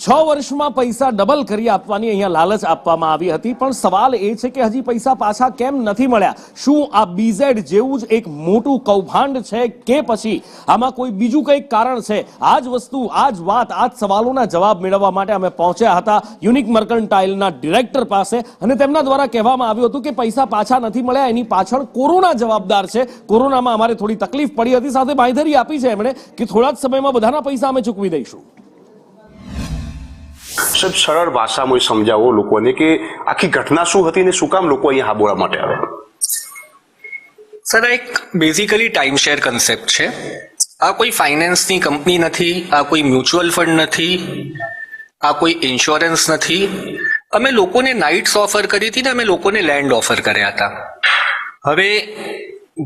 6 વર્ષમાં પૈસા ડબલ કરી આપવાની અહીંયા લાલચ આપવામાં આવી હતી, પણ સવાલ એ છે કે હજી પૈસા પાછા કેમ નથી મળ્યા? શું આ બીઝેડ જેવું જ એક મોટું કૌભાંડ છે કે પછી આમાં કોઈ બીજું કંઈક કારણ છે? આ જ વસ્તુ, આ જ વાત, આ જ સવાલોના જવાબ મેળવવા માટે અમે પહોંચ્યા હતા યુનિક મર્કન્ટાઇલના ડિરેક્ટર પાસે, અને તેમના દ્વારા કહેવામાં આવ્યું હતું કે પૈસા પાછા નથી મળ્યા, એની પાછળ કોરોના જવાબદાર છે. કોરોનામાં અમારે થોડી તકલીફ પડી હતી, સાથે બાંયધરી આપી છે એમણે કે થોડા જ સમયમાં બધાના પૈસા અમે ચૂકવી દઈશું. સાહેબ, સરળ ભાષામાં સમજાવો લોકોને કે આખી ઘટના શું હતી ને શું કામ લોકો અહીંયા હાબોળા માટે આવે? સર, એક બેઝિકલી ટાઈમ શેર કન્સેપ્ટ છે. આ કોઈ ફાઇનાન્સની કંપની નથી, આ કોઈ મ્યુચ્યુઅલ ફંડ નથી, આ કોઈ ઇન્સ્યોરન્સ નથી. અમે લોકોને નાઇટ્સ ઓફર કરી હતી ને અમે લોકોને લેન્ડ ઓફર કર્યા હતા. હવે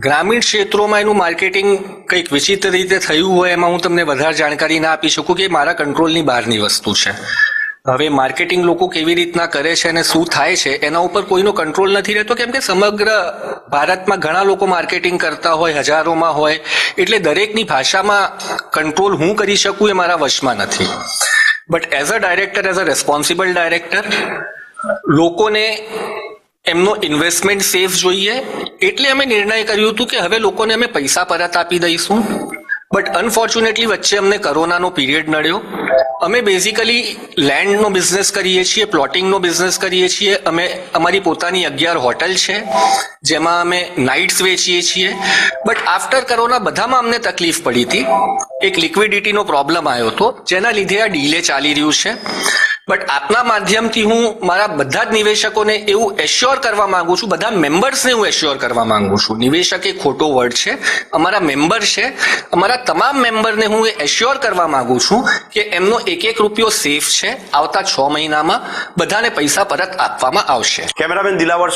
ગ્રામીણ ક્ષેત્રોમાં એનું માર્કેટિંગ કંઈક વિચિત્ર રીતે થયું હોય, એમાં હું તમને વધારે જાણકારી ના આપી શકું કે મારા કંટ્રોલની બહારની વસ્તુ છે. હવે માર્કેટિંગ લોકો કેવી રીતના કરે છે અને શું થાય છે એના ઉપર કોઈનો કંટ્રોલ નથી રહેતો, કેમ કે સમગ્ર ભારતમાં ઘણા લોકો માર્કેટિંગ કરતા હોય, હજારોમાં હોય, એટલે દરેકની ભાષામાં કંટ્રોલ હું કરી શકું એ મારા વશમાં નથી. But as a director, as a responsible director, લોકોને એમનો ઇન્વેસ્ટમેન્ટ સેફ જોઈએ, એટલે અમે નિર્ણય કર્યું હતું કે હવે લોકોને અમે પૈસા પરત આપી દઈશું. બટ અનફોર્ચ્યુનેટલી વચ્ચે અમને કોરોનાનો પીરિયડ નડ્યો. અમે બેઝિકલી લેન્ડનો બિઝનેસ કરીએ છીએ, પ્લોટિંગનો બિઝનેસ કરીએ છીએ. અમે અમારી પોતાની 11 હોટલ છે જેમાં અમે નાઇટ્સ વેચીએ છીએ. બટ આફ્ટર કોરોના બધામાં અમને તકલીફ પડી હતી. એક લિક્વિડિટીનો પ્રોબ્લેમ આવ્યો હતો જેના લીધે આ ડીલે ચાલી રહ્યું છે. બટ આપના માધ્યમથી હું મારા બધા જ નિવેશકોને એવું એશ્યોર કરવા માંગુ છું, બધા મેમ્બર્સને હું એશ્યોર કરવા માંગુ છું. નિવેશક એ ખોટો વર્ડ છે, અમારા મેમ્બર છે. અમારા તમામ મેમ્બરને હું એશ્યોર કરવા માંગુ છું કે એમનો એક રૂપિયો સેફ છે. આવતા 6 મહિનામાં બધાને પૈસા પરત આપવામાં આવશે. કેમેરામેન દિલાવર